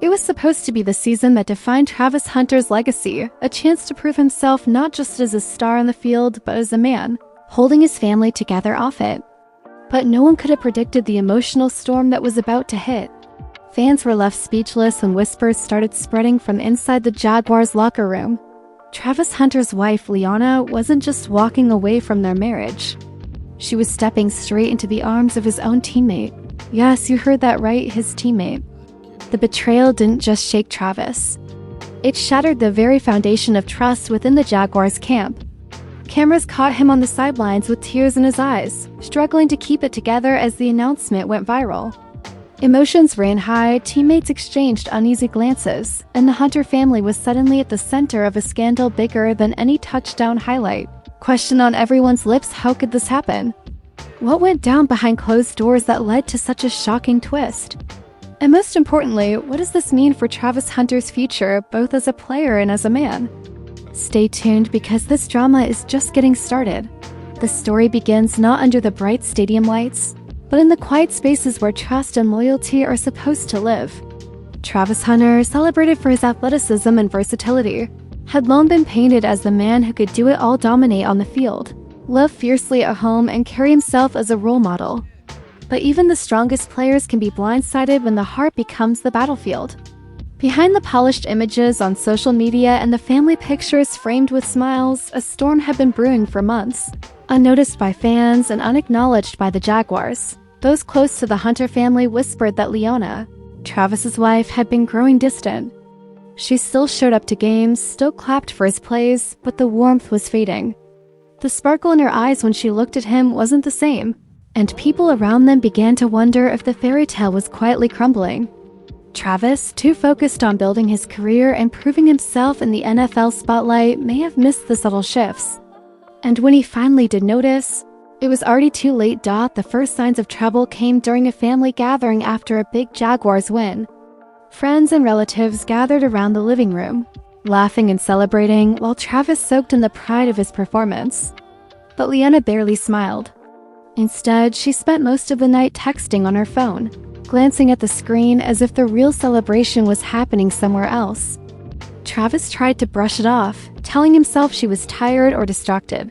It was supposed to be the season that defined Travis Hunter's legacy, a chance to prove himself not just as a star on the field, but as a man, holding his family together off it. But no one could have predicted the emotional storm that was about to hit. Fans were left speechless when whispers started spreading from inside the Jaguars locker room. Travis Hunter's wife, Liana, wasn't just walking away from their marriage. She was stepping straight into the arms of his own teammate. Yes, you heard that right, his teammate. The betrayal didn't just shake Travis. It shattered the very foundation of trust within the Jaguars camp. Cameras caught him on the sidelines with tears in his eyes, struggling to keep it together as the announcement went viral. Emotions ran high, teammates exchanged uneasy glances, and the Hunter family was suddenly at the center of a scandal bigger than any touchdown highlight. Question on everyone's lips: how could this happen? What went down behind closed doors that led to such a shocking twist? And most importantly, what does this mean for Travis Hunter's future, both as a player and as a man? Stay tuned, because this drama is just getting started. The story begins not under the bright stadium lights, but in the quiet spaces where trust and loyalty are supposed to live. Travis Hunter, celebrated for his athleticism and versatility, had long been painted as the man who could do it all, dominate on the field, love fiercely at home, and carry himself as a role model. But even the strongest players can be blindsided when the heart becomes the battlefield. Behind the polished images on social media and the family pictures framed with smiles, a storm had been brewing for months, unnoticed by fans and unacknowledged by the Jaguars. Those close to the Hunter family whispered that Liana, Travis's wife, had been growing distant. She still showed up to games, still clapped for his plays, but the warmth was fading. The sparkle in her eyes when she looked at him wasn't the same, and people around them began to wonder if the fairy tale was quietly crumbling. Travis, too focused on building his career and proving himself in the NFL spotlight, may have missed the subtle shifts. And when he finally did notice, it was already too late. The first signs of trouble came during a family gathering after a big Jaguars win. Friends and relatives gathered around the living room, laughing and celebrating, while Travis soaked in the pride of his performance. But Liana barely smiled. Instead, she spent most of the night texting on her phone, glancing at the screen as if the real celebration was happening somewhere else. Travis tried to brush it off, telling himself she was tired or distracted.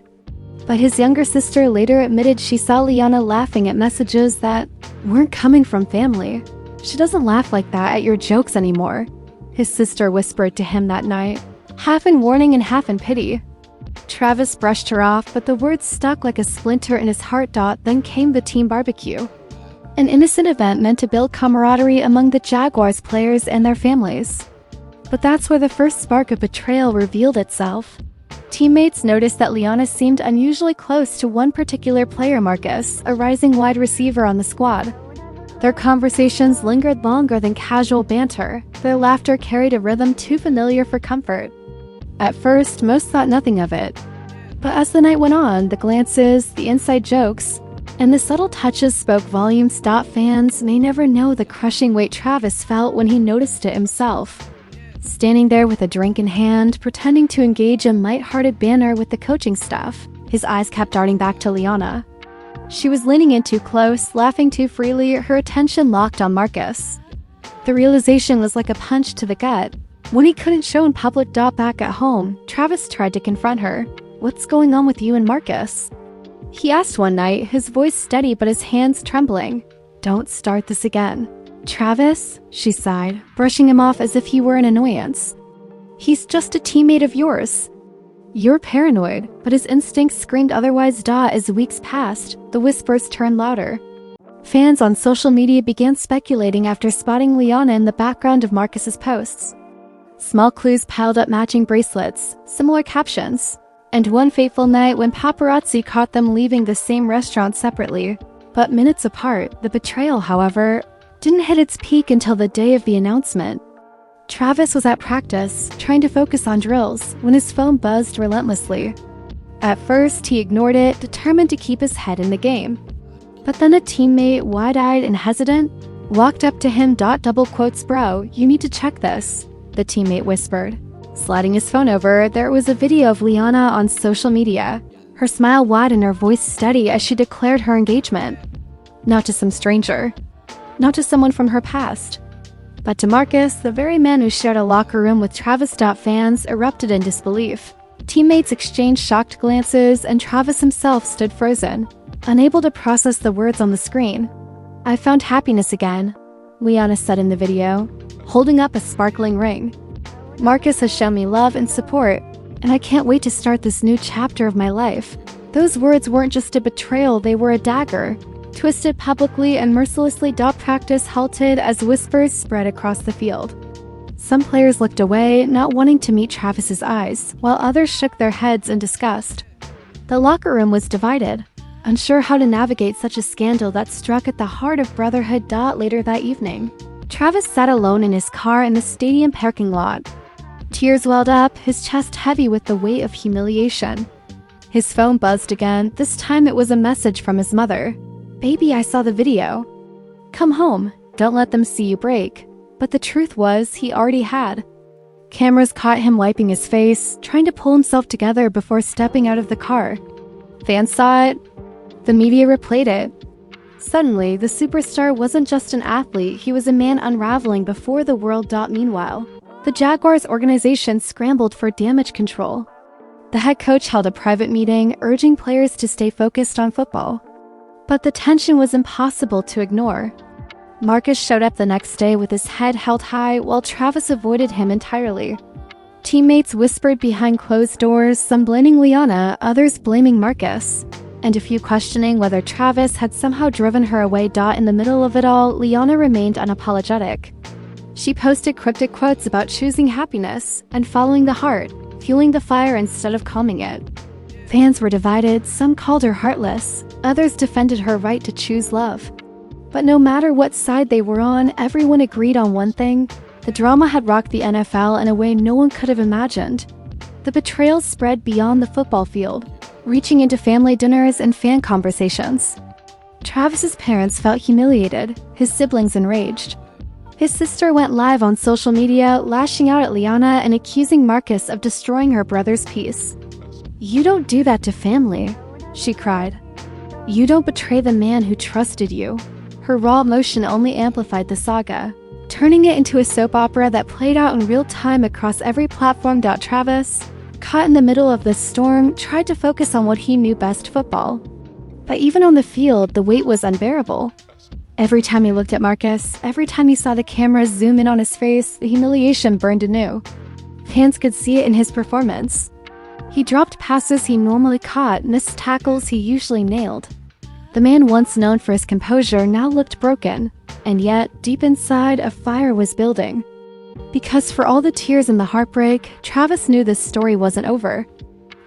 But his younger sister later admitted she saw Liana laughing at messages that weren't coming from family. "She doesn't laugh like that at your jokes anymore," his sister whispered to him that night, half in warning and half in pity. Travis brushed her off, but the words stuck like a splinter in his heart. Then came the team barbecue, an innocent event meant to build camaraderie among the Jaguars players and their families. But that's where the first spark of betrayal revealed itself. Teammates noticed that Liana seemed unusually close to one particular player, Marcus, a rising wide receiver on the squad. Their conversations lingered longer than casual banter. Their laughter carried a rhythm too familiar for comfort. At first, most thought nothing of it. But as the night went on, the glances, the inside jokes, and the subtle touches spoke volumes. Fans may never know the crushing weight Travis felt when he noticed it himself. Standing there with a drink in hand, pretending to engage in light-hearted banter with the coaching staff, his eyes kept darting back to Liana. She was leaning in too close, laughing too freely, her attention locked on Marcus. The realization was like a punch to the gut. When he couldn't show in public. Back at home, Travis tried to confront her. "What's going on with you and Marcus?" he asked one night, his voice steady but his hands trembling. "Don't start this again." "Travis," she sighed, brushing him off as if he were an annoyance. "He's just a teammate of yours." "You're paranoid," but his instincts screamed otherwise. As weeks passed, the whispers turned louder. Fans on social media began speculating after spotting Liana in the background of Marcus's posts. Small clues piled up: matching bracelets, similar captions, and one fateful night when paparazzi caught them leaving the same restaurant separately, but minutes apart. The betrayal, however, didn't hit its peak until the day of the announcement. Travis was at practice, trying to focus on drills, when his phone buzzed relentlessly. At first, he ignored it, determined to keep his head in the game. But then a teammate, wide-eyed and hesitant, walked up to him. "Double quotes, bro, you need to check this," the teammate whispered. Sliding his phone over, there was a video of Liana on social media, her smile wide and her voice steady as she declared her engagement. Not to some stranger. Not to someone from her past. But to Marcus, the very man who shared a locker room with Travis, fans erupted in disbelief. Teammates exchanged shocked glances, and Travis himself stood frozen, unable to process the words on the screen. "I found happiness again," Liana said in the video, holding up a sparkling ring. "Marcus has shown me love and support, and I can't wait to start this new chapter of my life." Those words weren't just a betrayal, they were a dagger. Twisted publicly and mercilessly, practice halted as whispers spread across the field. Some players looked away, not wanting to meet Travis's eyes, while others shook their heads in disgust. The locker room was divided, unsure how to navigate such a scandal that struck at the heart of brotherhood. Later that evening, Travis sat alone in his car in the stadium parking lot. Tears welled up, his chest heavy with the weight of humiliation. His phone buzzed again. This time it was a message from his mother. "Baby, I saw the video. Come home. Don't let them see you break." But the truth was, he already had. Cameras caught him wiping his face, trying to pull himself together before stepping out of the car. Fans saw it. The media replayed it. Suddenly, the superstar wasn't just an athlete, he was a man unraveling before the world. Meanwhile, the Jaguars organization scrambled for damage control. The head coach held a private meeting, urging players to stay focused on football. But the tension was impossible to ignore. Marcus showed up the next day with his head held high, while Travis avoided him entirely. Teammates whispered behind closed doors, some blaming Liana, others blaming Marcus, and a few questioning whether Travis had somehow driven her away. In the middle of it all, Liana remained unapologetic. She posted cryptic quotes about choosing happiness and following the heart, fueling the fire instead of calming it. Fans were divided, some called her heartless, others defended her right to choose love. But no matter what side they were on, everyone agreed on one thing: the drama had rocked the NFL in a way no one could have imagined. The betrayal spread beyond the football field, reaching into family dinners and fan conversations. Travis's parents felt humiliated, his siblings enraged. His sister went live on social media, lashing out at Liana and accusing Marcus of destroying her brother's peace. "You don't do that to family," she cried. "You don't betray the man who trusted you." Her raw emotion only amplified the saga, turning it into a soap opera that played out in real time across every platform. Travis, caught in the middle of this storm, tried to focus on what he knew best: football. But even on the field, the weight was unbearable. Every time he looked at Marcus, every time he saw the cameras zoom in on his face, the humiliation burned anew. Fans could see it in his performance. He dropped passes he normally caught, missed tackles he usually nailed. The man once known for his composure now looked broken, and yet, deep inside, a fire was building. Because for all the tears and the heartbreak, Travis knew this story wasn't over.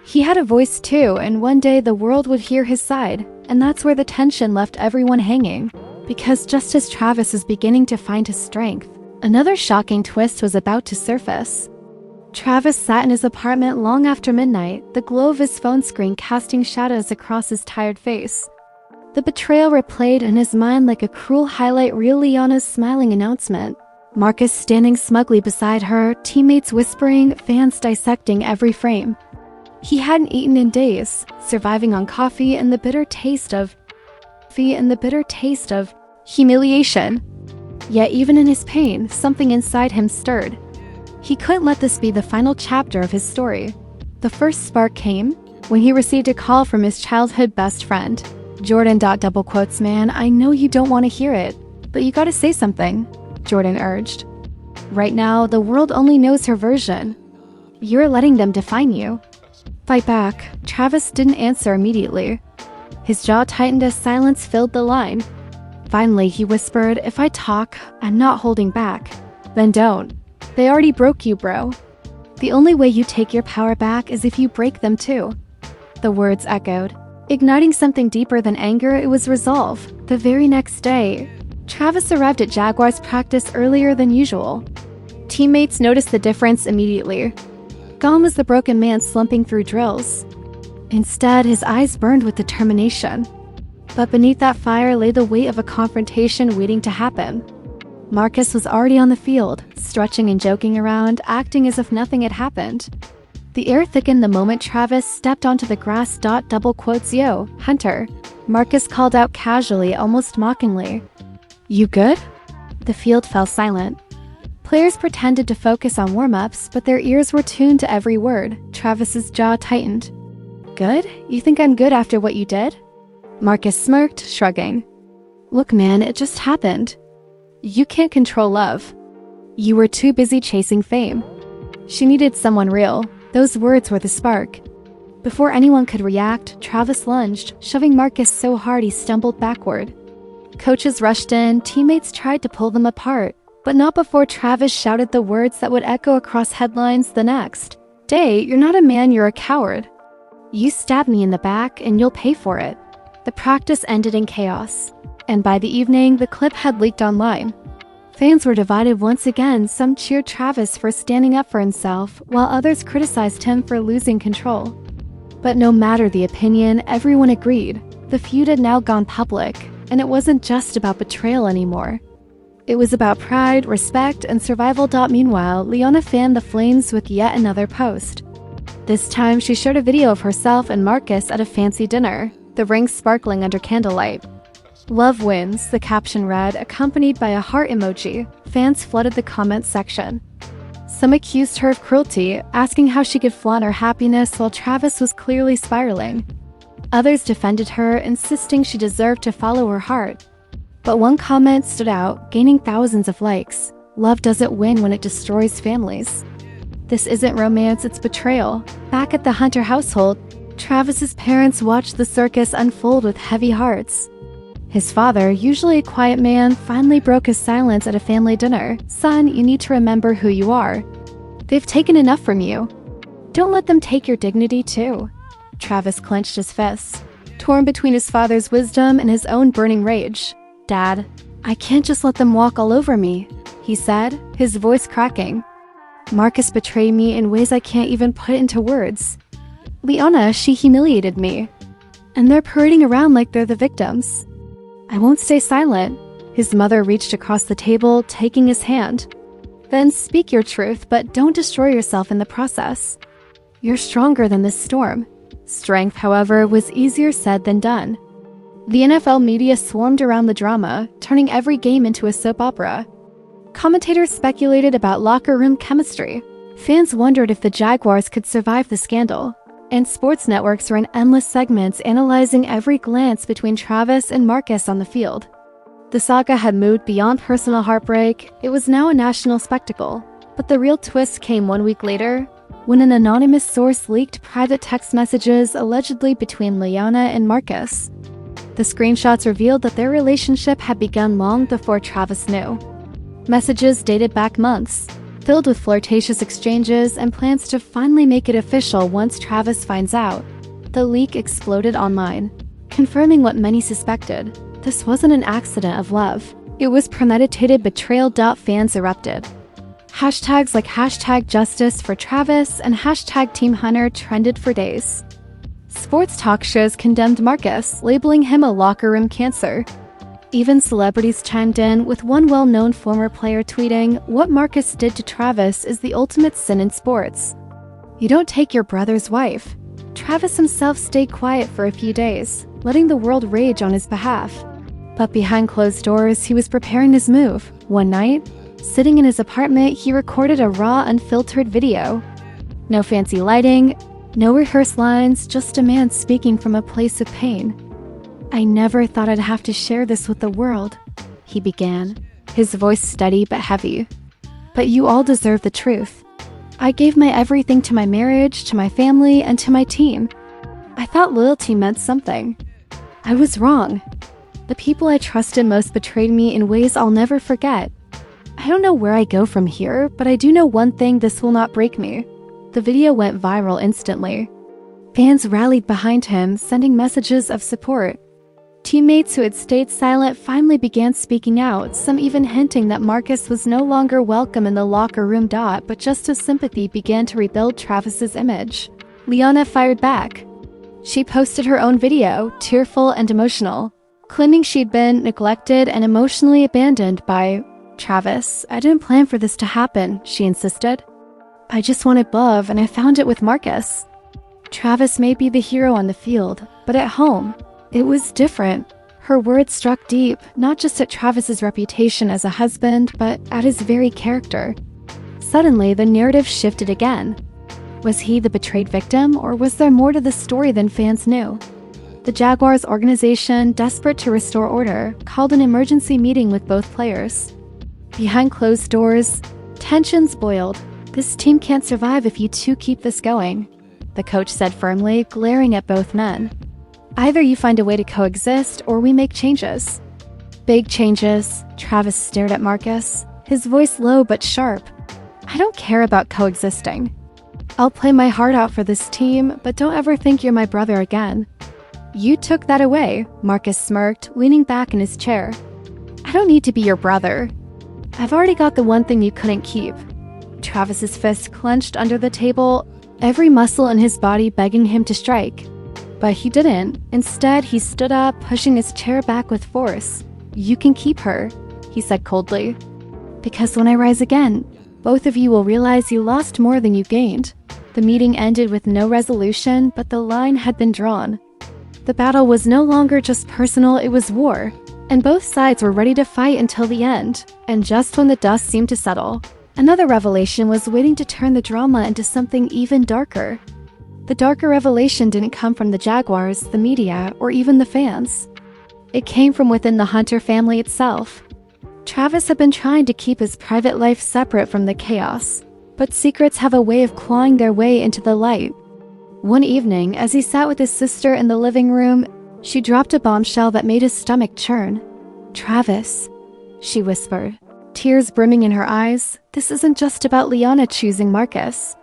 He had a voice too, and one day the world would hear his side, and that's where the tension left everyone hanging. Because just as Travis is beginning to find his strength, another shocking twist was about to surface. Travis sat in his apartment long after midnight, the glow of his phone screen casting shadows across his tired face. The betrayal replayed in his mind like a cruel highlight reel: Liana's smiling announcement, Marcus standing smugly beside her, teammates whispering, fans dissecting every frame. He hadn't eaten in days, surviving on coffee and the bitter taste of humiliation. Yet even in his pain, something inside him stirred. He couldn't let this be the final chapter of his story. The first spark came when he received a call from his childhood best friend. "Jordan, "Man, I know you don't want to hear it, but you gotta say something," Jordan urged. "Right now, the world only knows her version. You're letting them define you." "Fight back." Travis didn't answer immediately. His jaw tightened as silence filled the line. Finally, he whispered, "If I talk, I'm not holding back." "Then don't. They already broke you, bro. The only way you take your power back is if you break them too." The words echoed, igniting something deeper than anger. It was resolve. The very next day, Travis arrived at Jaguars practice earlier than usual. Teammates noticed the difference immediately. Gone was the broken man slumping through drills. Instead, his eyes burned with determination. But beneath that fire lay the weight of a confrontation waiting to happen. Marcus was already on the field, stretching and joking around, acting as if nothing had happened. The air thickened the moment Travis stepped onto the grass. "Yo, Hunter," Marcus called out casually, almost mockingly. "You good?" The field fell silent. Players pretended to focus on warm-ups, but their ears were tuned to every word. Travis's jaw tightened. Good? You think I'm good after what you did? Marcus smirked, shrugging. Look, man, it just happened. You can't control love. You were too busy chasing fame. She needed someone real. Those words were the spark. Before anyone could react, Travis lunged, shoving Marcus so hard he stumbled backward. Coaches rushed in, teammates tried to pull them apart, but not before Travis shouted the words that would echo across headlines the next day. You're not a man, you're a coward. You stabbed me in the back, and you'll pay for it. The practice ended in chaos, and by the evening, the clip had leaked online. Fans were divided once again. Some cheered Travis for standing up for himself, while others criticized him for losing control. But no matter the opinion, everyone agreed. The feud had now gone public, and it wasn't just about betrayal anymore. It was about pride, respect, and survival. Meanwhile, Leona fanned the flames with yet another post. This time, she shared a video of herself and Marcus at a fancy dinner, the ring sparkling under candlelight. Love wins, the caption read, accompanied by a heart emoji. Fans flooded the comments section. Some accused her of cruelty, asking how she could flaunt her happiness while Travis was clearly spiraling. Others defended her, insisting she deserved to follow her heart. But one comment stood out, gaining thousands of likes. Love doesn't win when it destroys families. This isn't romance, it's betrayal. Back at the Hunter household, Travis's parents watched the circus unfold with heavy hearts. His father, usually a quiet man, finally broke his silence at a family dinner. Son, you need to remember who you are. They've taken enough from you. Don't let them take your dignity too. Travis clenched his fists, torn between his father's wisdom and his own burning rage. Dad, I can't just let them walk all over me, he said, his voice cracking. Marcus betrayed me in ways I can't even put into words. Leona, she humiliated me. And they're parading around like they're the victims. I won't stay silent. His mother reached across the table, taking his hand. Then speak your truth, but don't destroy yourself in the process. You're stronger than this storm. Strength, however, was easier said than done. The NFL media swarmed around the drama, turning every game into a soap opera. Commentators speculated about locker room chemistry. Fans wondered if the Jaguars could survive the scandal. And sports networks ran endless segments analyzing every glance between Travis and Marcus on the field. The saga had moved beyond personal heartbreak. It was now a national spectacle. But the real twist came 1 week later, when an anonymous source leaked private text messages allegedly between Leona and Marcus. The screenshots revealed that their relationship had begun long before Travis knew. Messages dated back months, filled with flirtatious exchanges and plans to finally make it official once Travis finds out. The leak exploded online, confirming what many suspected. This wasn't an accident of love. It was premeditated betrayal. Fans erupted. Hashtags like #Justice for Travis and #Team Hunter trended for days. Sports talk shows condemned Marcus, labeling him a locker room cancer. Even celebrities chimed in, with one well-known former player tweeting, "What Marcus did to Travis is the ultimate sin in sports. You don't take your brother's wife." Travis himself stayed quiet for a few days, letting the world rage on his behalf. But behind closed doors, he was preparing his move. One night, sitting in his apartment, he recorded a raw, unfiltered video. No fancy lighting, no rehearsed lines, just a man speaking from a place of pain. "I never thought I'd have to share this with the world," he began, his voice steady but heavy. "But you all deserve the truth. I gave my everything to my marriage, to my family, and to my team. I thought loyalty meant something. I was wrong. The people I trusted most betrayed me in ways I'll never forget. I don't know where I go from here, but I do know one thing: this will not break me." The video went viral instantly. Fans rallied behind him, sending messages of support. Teammates who had stayed silent finally began speaking out, some even hinting that Marcus was no longer welcome in the locker room. But just as sympathy began to rebuild Travis's image, Leona fired back. She posted her own video, tearful and emotional, claiming she'd been neglected and emotionally abandoned by Travis. "I didn't plan for this to happen," she insisted. "I just wanted love, and I found it with Marcus. Travis may be the hero on the field, but at home, it was different." Her words struck deep, not just at Travis's reputation as a husband, but at his very character. Suddenly, the narrative shifted again. Was he the betrayed victim, or was there more to the story than fans knew? The Jaguars organization, desperate to restore order, called an emergency meeting with both players. Behind closed doors, tensions boiled. "This team can't survive if you two keep this going," the coach said firmly, glaring at both men. "Either you find a way to coexist, or we make changes." "Big changes," Travis stared at Marcus, his voice low but sharp. "I don't care about coexisting. I'll play my heart out for this team, but don't ever think you're my brother again." "You took that away," Marcus smirked, leaning back in his chair. "I don't need to be your brother. I've already got the one thing you couldn't keep." Travis's fist clenched under the table, every muscle in his body begging him to strike. But he didn't. Instead, he stood up, pushing his chair back with force. "You can keep her," he said coldly. "Because when I rise again, both of you will realize you lost more than you gained." The meeting ended with no resolution, but the line had been drawn. The battle was no longer just personal, it was war, and both sides were ready to fight until the end. And just when the dust seemed to settle, another revelation was waiting to turn the drama into something even darker. The darker revelation didn't come from the Jaguars, the media, or even the fans. It came from within the Hunter family itself. Travis had been trying to keep his private life separate from the chaos, but secrets have a way of clawing their way into the light. One evening, as he sat with his sister in the living room, she dropped a bombshell that made his stomach churn. "Travis," she whispered, tears brimming in her eyes, "this isn't just about Liana choosing Marcus.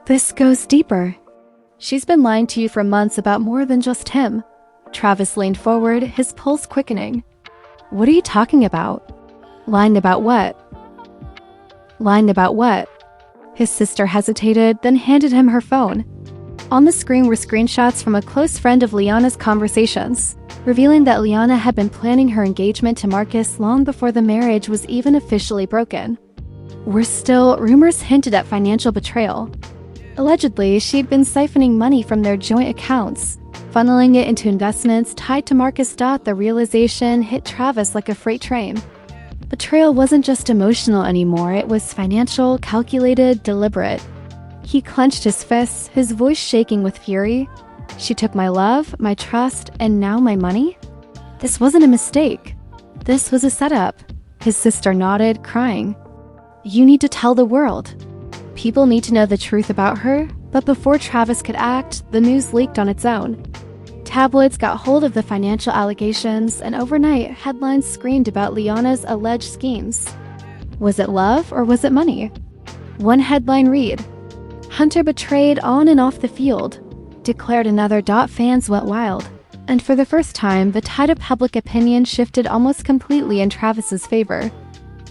This goes deeper. She's been lying to you for months about more than just him." Travis leaned forward, his pulse quickening. "What are you talking about?" "Lying about what?" "Lying about what?" His sister hesitated, then handed him her phone. On the screen were screenshots from a close friend of Liana's conversations, revealing that Liana had been planning her engagement to Marcus long before the marriage was even officially broken. Worse still, rumors hinted at financial betrayal. Allegedly, she'd been siphoning money from their joint accounts, funneling it into investments tied to Marcus. The realization hit Travis like a freight train. Betrayal wasn't just emotional anymore, it was financial, calculated, deliberate. He clenched his fists, his voice shaking with fury. "She took my love, my trust, and now my money? This wasn't a mistake. This was a setup." His sister nodded, crying. "You need to tell the world. People need to know the truth about her." But before Travis could act, the news leaked on its own. Tabloids got hold of the financial allegations, and overnight, headlines screamed about Liana's alleged schemes. Was it love or was it money? One headline read, "Hunter betrayed on and off the field," declared another. Fans went wild. And for the first time, the tide of public opinion shifted almost completely in Travis's favor.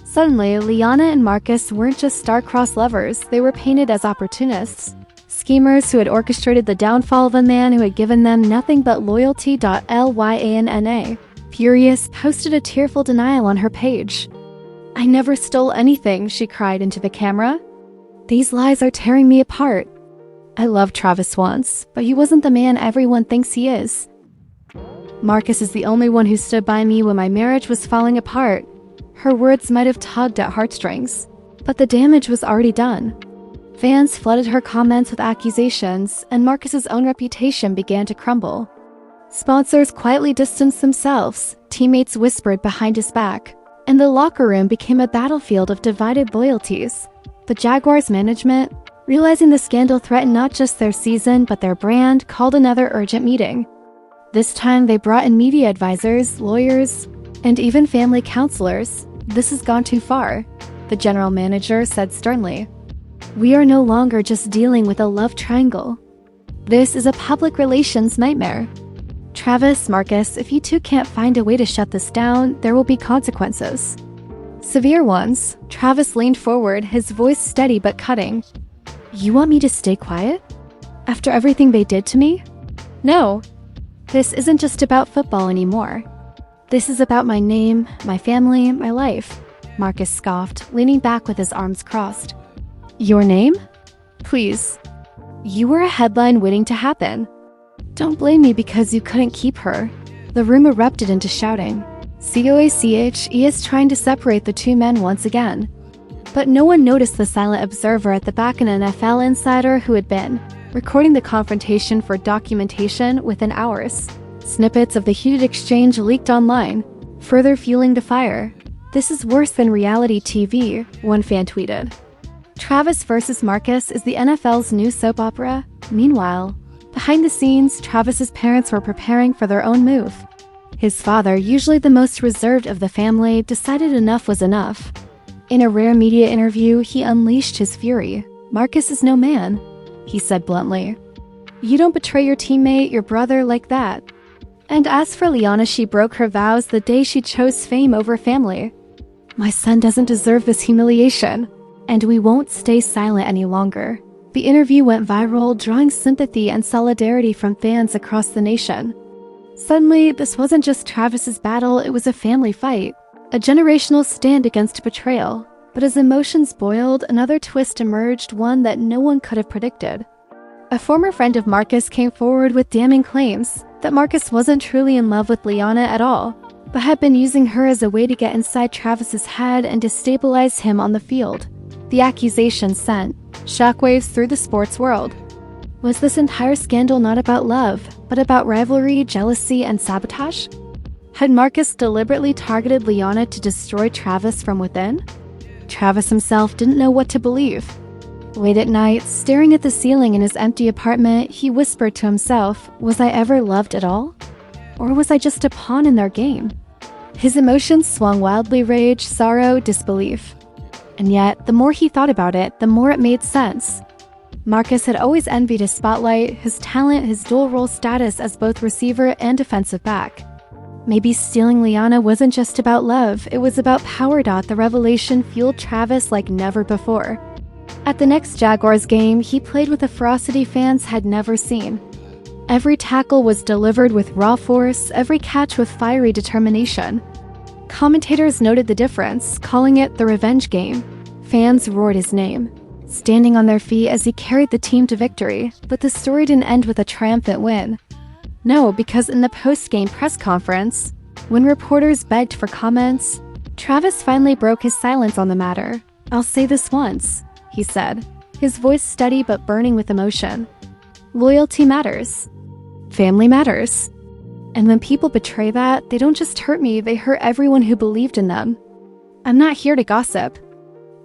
Suddenly, Liana and Marcus weren't just star-crossed lovers, they were painted as opportunists. Schemers who had orchestrated the downfall of a man who had given them nothing but loyalty. Liana, furious, posted a tearful denial on her page. "I never stole anything," she cried into the camera. "These lies are tearing me apart. I loved Travis once, but he wasn't the man everyone thinks he is. Marcus is the only one who stood by me when my marriage was falling apart." Her words might have tugged at heartstrings, but the damage was already done. Fans flooded her comments with accusations, and Marcus's own reputation began to crumble. Sponsors quietly distanced themselves, teammates whispered behind his back, and the locker room became a battlefield of divided loyalties. The Jaguars management, realizing the scandal threatened not just their season but their brand, called another urgent meeting. This time they brought in media advisors, lawyers, and even family counselors. "This has gone too far," the general manager said sternly. "We are no longer just dealing with a love triangle. This is a public relations nightmare. Travis, Marcus, if you two can't find a way to shut this down, there will be consequences. Severe ones." Travis leaned forward, his voice steady but cutting. "You want me to stay quiet? After everything they did to me? No. This isn't just about football anymore. This is about my name, my family, my life," Marcus scoffed, leaning back with his arms crossed. "Your name? Please. You were a headline waiting to happen. Don't blame me because you couldn't keep her." The room erupted into shouting. "COACH, he is trying to separate the two men once again." But no one noticed the silent observer at the back, an NFL insider who had been recording the confrontation for documentation within hours. Snippets of the heated exchange leaked online, further fueling the fire. "This is worse than reality TV," one fan tweeted. Travis versus Marcus is the NFL's new soap opera. Meanwhile, behind the scenes, Travis's parents were preparing for their own move. His father, usually the most reserved of the family, decided enough was enough. In a rare media interview, he unleashed his fury. "Marcus is no man," he said bluntly. "You don't betray your teammate, your brother, like that." And as for Liana, she broke her vows the day she chose fame over family. "My son doesn't deserve this humiliation, and we won't stay silent any longer." The interview went viral, drawing sympathy and solidarity from fans across the nation. Suddenly, this wasn't just Travis's battle, it was a family fight. A generational stand against betrayal. But as emotions boiled, another twist emerged, one that no one could have predicted. A former friend of Marcus came forward with damning claims that Marcus wasn't truly in love with Liana at all, but had been using her as a way to get inside Travis's head and destabilize him on the field. The accusation sent shockwaves through the sports world. Was this entire scandal not about love, but about rivalry, jealousy, and sabotage? Had Marcus deliberately targeted Liana to destroy Travis from within? Travis himself didn't know what to believe. Late at night, staring at the ceiling in his empty apartment, he whispered to himself, "Was I ever loved at all? Or was I just a pawn in their game?" His emotions swung wildly: rage, sorrow, disbelief. And yet, the more he thought about it, the more it made sense. Marcus had always envied his spotlight, his talent, his dual-role status as both receiver and defensive back. Maybe stealing Liana wasn't just about love, it was about power. The revelation fueled Travis like never before. At the next Jaguars game, he played with a ferocity fans had never seen. Every tackle was delivered with raw force, every catch with fiery determination. Commentators noted the difference, calling it the revenge game. Fans roared his name, standing on their feet as he carried the team to victory, but the story didn't end with a triumphant win. No, because in the post-game press conference, when reporters begged for comments, Travis finally broke his silence on the matter. "I'll say this once," he said, his voice steady but burning with emotion. "Loyalty matters. Family matters. And when people betray that, they don't just hurt me, they hurt everyone who believed in them. I'm not here to gossip.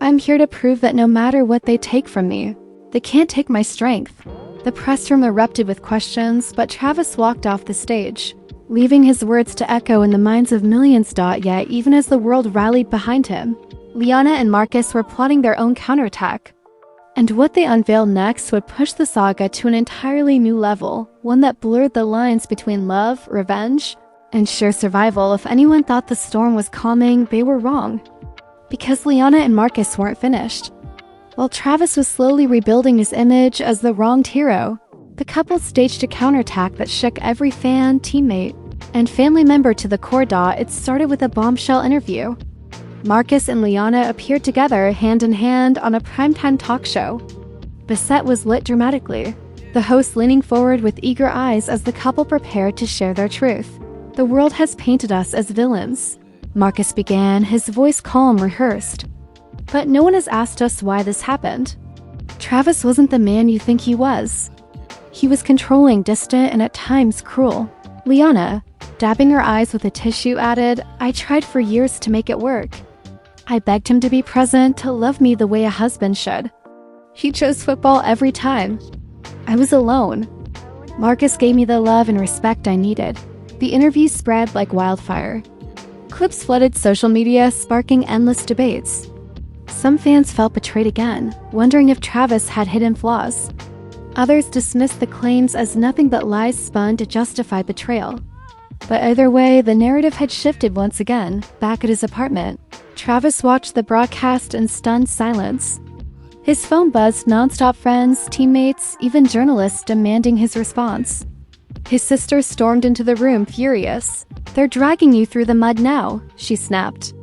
I'm here to prove that no matter what they take from me, they can't take my strength." The press room erupted with questions, but Travis walked off the stage, leaving his words to echo in the minds of millions. Yet, even as the world rallied behind him, Liana and Marcus were plotting their own counterattack. And what they unveiled next would push the saga to an entirely new level, one that blurred the lines between love, revenge, and sheer survival. If anyone thought the storm was calming, they were wrong. Because Liana and Marcus weren't finished. While Travis was slowly rebuilding his image as the wronged hero, the couple staged a counterattack that shook every fan, teammate, and family member to the core. It started with a bombshell interview. Marcus and Liana appeared together, hand in hand, on a primetime talk show. The set was lit dramatically, the host leaning forward with eager eyes as the couple prepared to share their truth. "The world has painted us as villains," Marcus began, his voice calm, rehearsed. "But no one has asked us why this happened. Travis wasn't the man you think he was. He was controlling, distant, and at times cruel." Liana, dabbing her eyes with a tissue, added, "I tried for years to make it work. I begged him to be present, to love me the way a husband should. He chose football every time. I was alone. Marcus gave me the love and respect I needed." The interview spread like wildfire. Clips flooded social media, sparking endless debates. Some fans felt betrayed again, wondering if Travis had hidden flaws. Others dismissed the claims as nothing but lies spun to justify betrayal. But either way, the narrative had shifted once again. Back at his apartment, Travis watched the broadcast in stunned silence. His phone buzzed nonstop, friends, teammates, even journalists demanding his response. His sister stormed into the room, furious. "They're dragging you through the mud now," she snapped.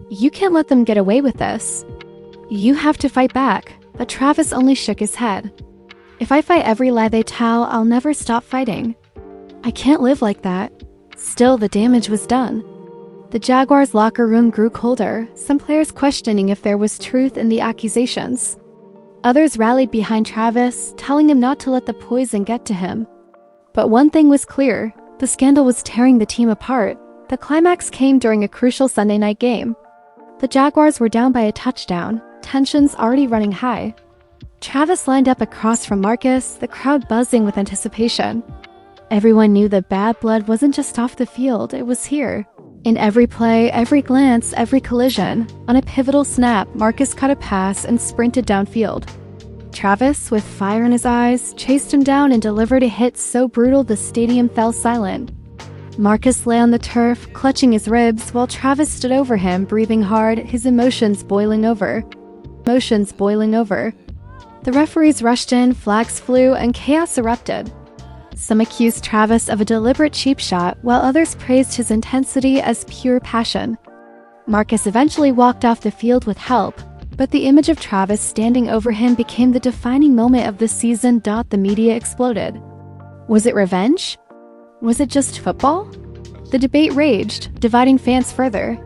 "You can't let them get away with this. You have to fight back." But Travis only shook his head. "If I fight every lie they tell, I'll never stop fighting. I can't live like that. Still, the damage was done. The Jaguars' locker room grew colder, some players questioning if there was truth in the accusations. Others rallied behind Travis, telling him not to let the poison get to him. But one thing was clear, the scandal was tearing the team apart. The climax came during a crucial Sunday night game. The Jaguars were down by a touchdown, tensions already running high. Travis lined up across from Marcus, the crowd buzzing with anticipation. Everyone knew that bad blood wasn't just off the field, it was here. In every play, every glance, every collision, on a pivotal snap, Marcus caught a pass and sprinted downfield. Travis, with fire in his eyes, chased him down and delivered a hit so brutal the stadium fell silent. Marcus lay on the turf, clutching his ribs, while Travis stood over him, breathing hard, his emotions boiling over. The referees rushed in, flags flew, and chaos erupted. Some accused Travis of a deliberate cheap shot, while others praised his intensity as pure passion. Marcus eventually walked off the field with help, but the image of Travis standing over him became the defining moment of the season. The media exploded. Was it revenge? Was it just football? The debate raged, dividing fans further.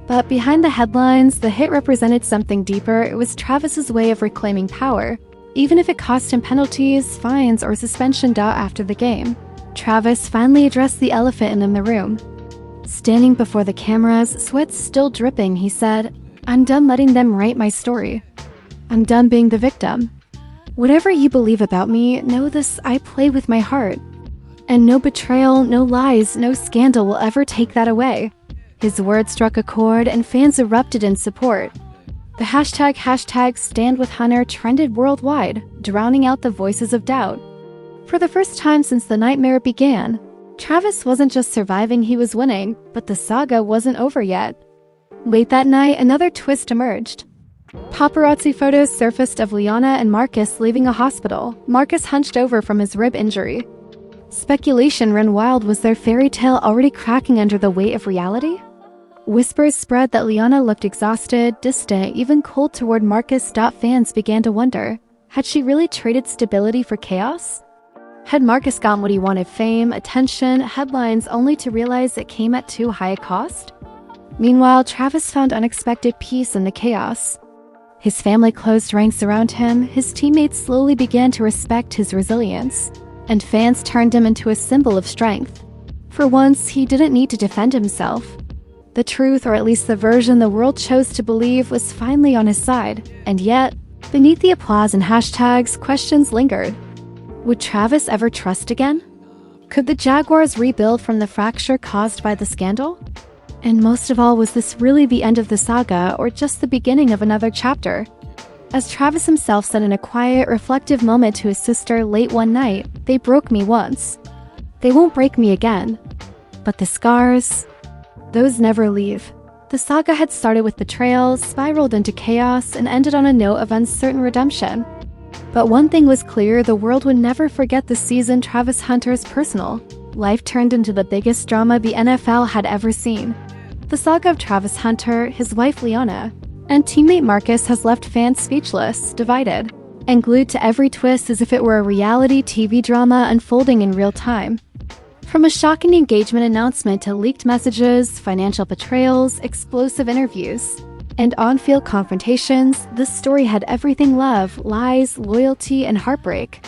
But behind the headlines, the hit represented something deeper. It was Travis's way of reclaiming power, even if it cost him penalties, fines, or suspension. After the game, Travis finally addressed the elephant in the room. Standing before the cameras, sweat still dripping, he said, "I'm done letting them write my story. I'm done being the victim. Whatever you believe about me, know this: I play with my heart. And no betrayal, no lies, no scandal will ever take that away." His words struck a chord and fans erupted in support. The hashtag #StandWithHunter trended worldwide, drowning out the voices of doubt. For the first time since the nightmare began, Travis wasn't just surviving, he was winning, but the saga wasn't over yet. Late that night, another twist emerged. Paparazzi photos surfaced of Liana and Marcus leaving a hospital, Marcus hunched over from his rib injury. Speculation ran wild. Was their fairy tale already cracking under the weight of reality? Whispers spread that Liana looked exhausted, distant, even cold toward Marcus. Fans began to wonder, had she really traded stability for chaos? Had Marcus gotten what he wanted: fame, attention, headlines, only to realize it came at too high a cost? Meanwhile, Travis found unexpected peace in the chaos. His family closed ranks around him, his teammates slowly began to respect his resilience, and fans turned him into a symbol of strength. For once, he didn't need to defend himself. The truth, or at least the version the world chose to believe, was finally on his side. And yet, beneath the applause and hashtags, questions lingered. Would Travis ever trust again? Could the Jaguars rebuild from the fracture caused by the scandal? And most of all, was this really the end of the saga, or just the beginning of another chapter? As Travis himself said in a quiet, reflective moment to his sister late one night, "They broke me once. They won't break me again. But the scars, those never leave." The saga had started with betrayal, spiraled into chaos, and ended on a note of uncertain redemption. But one thing was clear: the world would never forget the season Travis Hunter's personal life turned into the biggest drama the NFL had ever seen. The saga of Travis Hunter, his wife Liana, and teammate Marcus has left fans speechless, divided, and glued to every twist as if it were a reality TV drama unfolding in real time. From a shocking engagement announcement to leaked messages, financial betrayals, explosive interviews, and on-field confrontations, this story had everything: love, lies, loyalty, and heartbreak.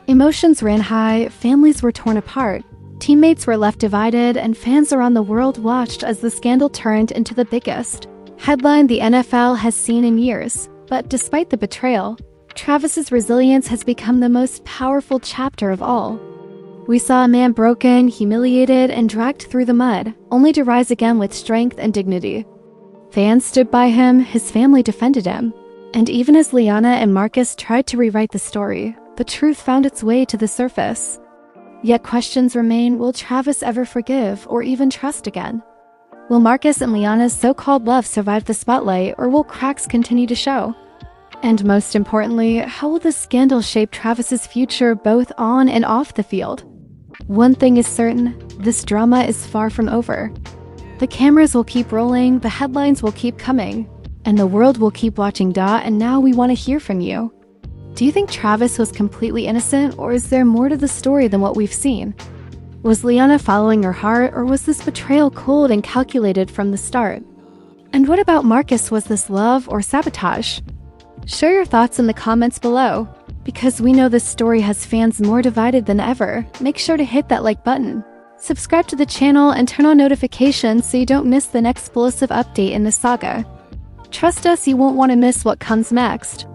Emotions ran high, families were torn apart, teammates were left divided, and fans around the world watched as the scandal turned into the biggest headline the NFL has seen in years. But despite the betrayal, Travis's resilience has become the most powerful chapter of all. We saw a man broken, humiliated, and dragged through the mud, only to rise again with strength and dignity. Fans stood by him, his family defended him, and even as Liana and Marcus tried to rewrite the story, the truth found its way to the surface. Yet questions remain: will Travis ever forgive or even trust again? Will Marcus and Liana's so-called love survive the spotlight, or will cracks continue to show? And most importantly, how will this scandal shape Travis's future both on and off the field? One thing is certain: this drama is far from over. The cameras will keep rolling, the headlines will keep coming, and the world will keep watching. And now we want to hear from you. Do you think Travis was completely innocent, or is there more to the story than what we've seen? Was Liana following her heart, or was this betrayal cold and calculated from the start? And what about Marcus? Was this love or sabotage? Share your thoughts in the comments below. Because we know this story has fans more divided than ever, make sure to hit that like button. Subscribe to the channel and turn on notifications so you don't miss the next explosive update in the saga. Trust us, you won't want to miss what comes next.